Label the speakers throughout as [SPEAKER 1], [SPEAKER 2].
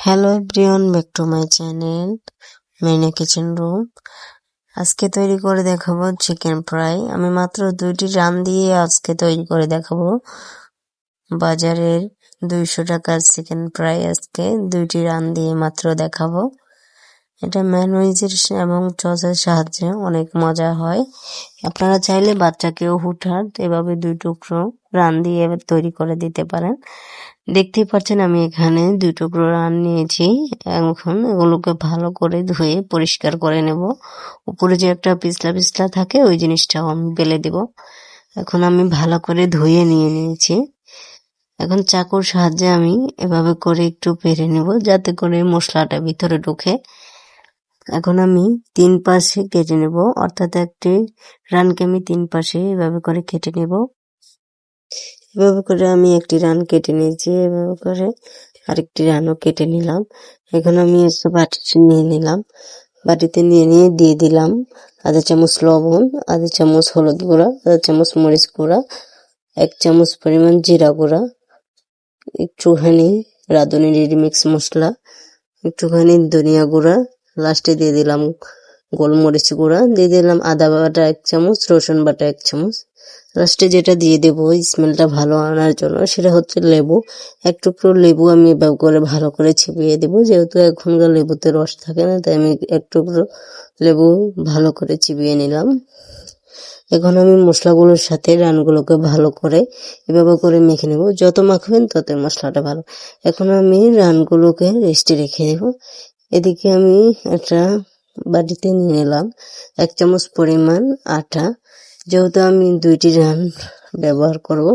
[SPEAKER 1] Hello everyone, back to my channel মেনে kitchen room. আজকে তৈরি করে দেখাবো চিকেন ফ্রাই। আমি মাত্র 2টি রান দিয়ে আজকে তৈরি করে দেখাবো। বাজারের 200 টাকার চিকেন ফ্রাই আজকে 2টি রান দিয়ে মাত্র দেখাবো। এটা ম্যানুইজের এবং সসের সাহায্যে অনেক মজা হয়। আপনারা চাইলে বাচ্চাকেও হুটহাট এভাবে 2 টুকরো রান দিয়ে তৈরি করে দিতে পারেন। দেখতেই পাচ্ছেন আমি এখানে 2 টুকরো রান নিয়েছি। এখন এগুলোকে ভালো করে ধুয়ে পরিষ্কার করে নেব। উপরে যে একটা পিছলা পিছলা থাকে ওই জিনিসটাও আমি ফেলে দেব। এখন আমি ভালো করে ধুয়ে নিয়েছি। এখন চাকুর সাহায্যে আমি এভাবে করে একটু পেরে নেব যাতে করে মশলাটা ভিতরে ঢোকে। এখন আমি 3 পাশে কেটে নেব, অর্থাৎ একটি রানকে আমি 3 পাশে এভাবে করে কেটে নেব। এভাবে করে আমি একটি রান কেটে নিয়েছি, এভাবে করে আরেকটি রানও কেটে নিলাম। এখন আমি এসব বাটিতে নিয়ে নিলাম। বাটিতে নিয়ে দিয়ে দিলাম আধা চামচ লবণ, আধা চামচ হলুদ গুঁড়া, আধা চামচ মরিচ গুঁড়া, 1 চামচ পরিমাণ জিরা গুঁড়া, একটুখানি রাঁধুনি রেডিমিক্স মশলা, একটুখানি ধনিয়া গুঁড়া, লাস্টে দিয়ে দিলাম গোলমরিচ গুঁড়া, দিয়ে দিলাম আদা বাটা 1 চামচ, রসুন বাটা 1 চামচ। লাস্টে যেটা দিয়ে দেবো স্মেলটা ভালো আনার জন্য সেটা হচ্ছে লেবু। 1 টুকরো লেবু আমি এভাবে করে ভালো করে চিবিয়ে দেবো, যেহেতু এখনকার লেবুতে রস থাকে না তাই আমি 1 টুকরো লেবু ভালো করে চিবিয়ে নিলাম। এখন আমি মশলাগুলোর সাথে রানগুলোকে ভালো করে এভাবে করে মেখে নেব। যত মাখবেন তত মশলাটা ভালো। এখন আমি রানগুলোকে রেস্টে রেখে দেব। এদিকে আমি একটা বাটিতে নিয়ে নিলাম 1 চামচ পরিমাণ আটা। যেহেতু আমি 2টি রান ব্যবহার করব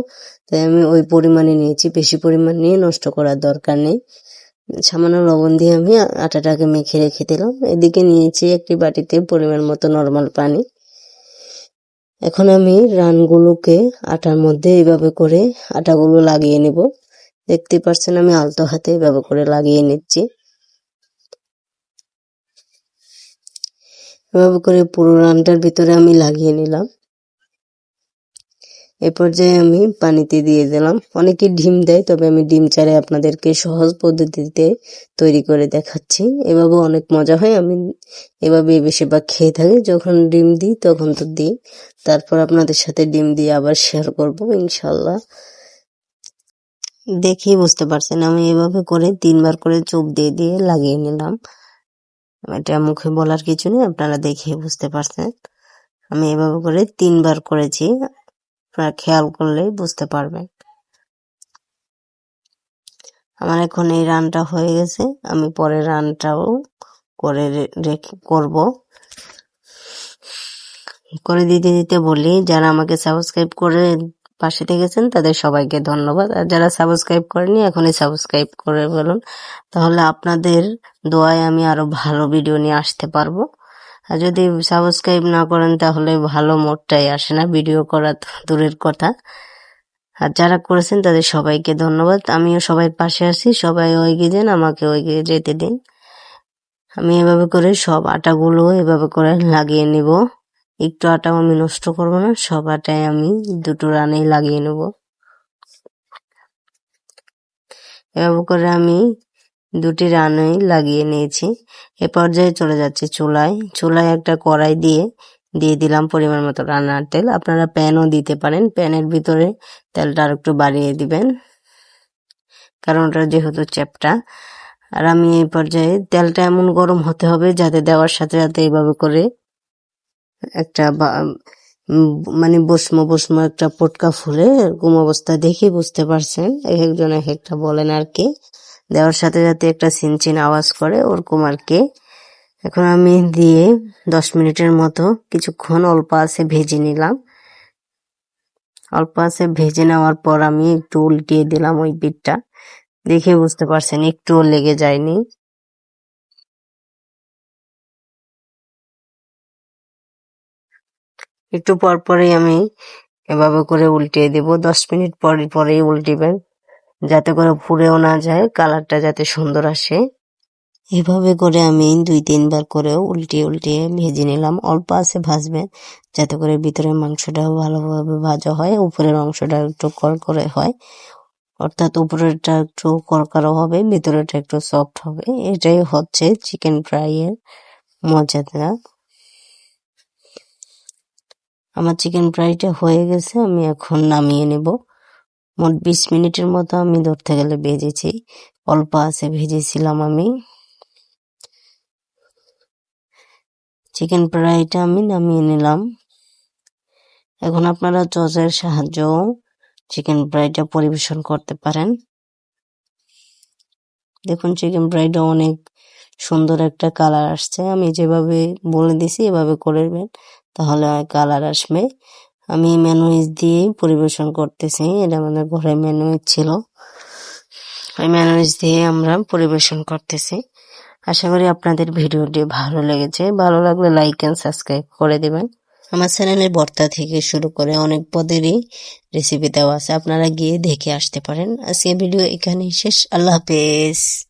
[SPEAKER 1] তাই আমি ওই পরিমাণে নিয়েছি, বেশি পরিমাণ নিয়ে নষ্ট করার দরকার নেই। সামান্য লবণ দিয়ে আমি আটাটাকে মেখে রেখে দিলাম। এদিকে নিয়েছি একটি বাটিতে পরিমাণ মতো নরমাল পানি। এখন আমি রানগুলোকে আটার মধ্যে এভাবে করে আটাগুলো লাগিয়ে নেব। দেখতে পাচ্ছেন আমি আলতো হাতে এভাবে করে লাগিয়ে নিচ্ছি। এভাবে করে পুরো রানটার ভিতরে আমি লাগিয়ে নিলাম। এ পর্যায়ে আমি পানিতে দিয়ে দিলাম। অনেকে ডিম দেয়, তবে আমি ডিম ছাড়াই আপনাদেরকে সহজ পদ্ধতিতে তৈরি করে দেখাচ্ছি। এভাবে অনেক মজা হয়। আমি এভাবে বেশিরভাগ খেয়ে থাকি। যখন ডিম দিই তখন তো দিই, তারপর আপনাদের সাথে ডিম দিয়ে আবার শেয়ার করবো ইনশাল্লাহ। দেখেই বুঝতে পারছেন আমি এভাবে করে 3 বার করে চোখ দিয়ে দিয়ে লাগিয়ে নিলাম। এটা মুখে বলার কিছু নেই, আপনারা দেখেই বুঝতে পারছেন। আমি এভাবে করে 3 বার করেছি, আপনারা খেয়াল করলেই বুঝতে পারবেন। আমার এখন এই রানটা হয়ে গেছে, আমি পরের রানটাও করে দিতে দিতে বলি, যারা আমাকে সাবস্ক্রাইব করে পাশে থেকেছেন তাদের সবাইকে ধন্যবাদ। আর যারা সাবস্ক্রাইব করেনি এখনই সাবস্ক্রাইব করে ফেলুন, তাহলে আপনাদের দোয়ায় আমি আরো ভালো ভিডিও নিয়ে আসতে পারবো। আর যদি সাবস্ক্রাইব না করেন তাহলে ভালো মোডটাই আসে না, ভিডিও করা দূরের কথা। আর যারা করেছেন তাদের সবাইকে ধন্যবাদ। আমিও সবাই পাশে আছি, সবাই এগিয়ে যান, আমাকে এগিয়ে যেতে দিন। আমি এভাবে করে সব আটাগুলো এভাবে করে লাগিয়ে নিব। একটু আটাও আমি নষ্ট করব না, সব আটাই আমি 2টো রানেই লাগিয়ে নেব। এভাবে করে আমি 2টি রানেই লাগিয়ে নিয়েছি। এ পর্যায়ে চলে যাচ্ছে চুলায় একটা কড়াই দিয়ে দিলাম পরিমাণ মতো রান্নার তেল। আপনারা প্যানও দিতে পারেন, প্যানের ভিতরে তেলটা আর একটু বাড়িয়ে দিবেন কারণ ওটা যেহেতু চ্যাপ্টা। আর আমি এই পর্যায়ে তেলটা এমন গরম হতে হবে যাতে দেওয়ার সাথে সাথে এইভাবে করে একটা মানে বস্ম একটা পটকা ফুলে এরকম অবস্থা দেখে বুঝতে পারছেন। এক একজন এক একটা বলেন আর কি, দেওয়ার সাথে সাথে একটা চিনচিন আওয়াজ করে ওরকম আর কি। এখন আমি দিয়ে 10 মিনিটের মতো কিছুক্ষণ অল্প আছে ভেজে নিলাম। অল্প আছে ভেজে নেওয়ার পর আমি একটু উল্টিয়ে দিলাম ওই পিঠটা, দেখে বুঝতে পারছেন একটুও লেগে যায়নি। একটু পর পরেই আমি এভাবে করে উল্টিয়ে দেব। 10 মিনিট পরেই উল্টিবেন যাতে করে পুড়েও না যায়, কালারটা যাতে সুন্দর আসে। এভাবে করে আমি 2-3 বার করেও উল্টিয়ে ভেজে নিলাম। অল্প আছে ভাজবেন যাতে করে ভিতরে মাংসটাও ভালোভাবে ভাজা হয়, উপরের অংশটা একটু কড়কড়ে হয়। অর্থাৎ উপরেরটা একটু করকরা হবে, ভিতরেরটা একটু সফট হবে। এটাই হচ্ছে চিকেন ফ্রাই এর মজাটা। আমার চিকেন ফ্রাইটা হয়ে গেছে, আমি এখন নামিয়ে নেব। মোট 20 মিনিটের মতো আমি ধরতে গেলে ভেজেছি, অল্প আছে ভেজেছিলাম আমি। চিকেন ফ্রাইটা আমি নামিয়ে নিলাম। এখন আপনারা সসের সাহায্যেও চিকেন ফ্রাইটা পরিবেশন করতে পারেন। দেখুন চিকেন ফ্রাইটা অনেক সুন্দর একটা কালার আসছে। আমি যেভাবে বলে দিছি এভাবে করবেন, তাহলে কালার আসবে। আমি ম্যায়োনিজ দিয়ে পরিবেশন করতেছি, এটা আমাদের ঘরে ম্যায়োনিজ ছিল, ওই ম্যায়োনিজ দিয়ে আমরা পরিবেশন করতেছি। আশা করি আপনাদের ভিডিওটি ভালো লেগেছে। ভালো লাগলে লাইক এন্ড সাবস্ক্রাইব করে দিবেন। আমার চ্যানেলে ভর্তা থেকে শুরু করে অনেক পদেরই রেসিপি দেওয়া আছে, আপনারা গিয়ে দেখে আসতে পারেন। আজকে ভিডিও এখানেই শেষ। আল্লাহ হাফেজ।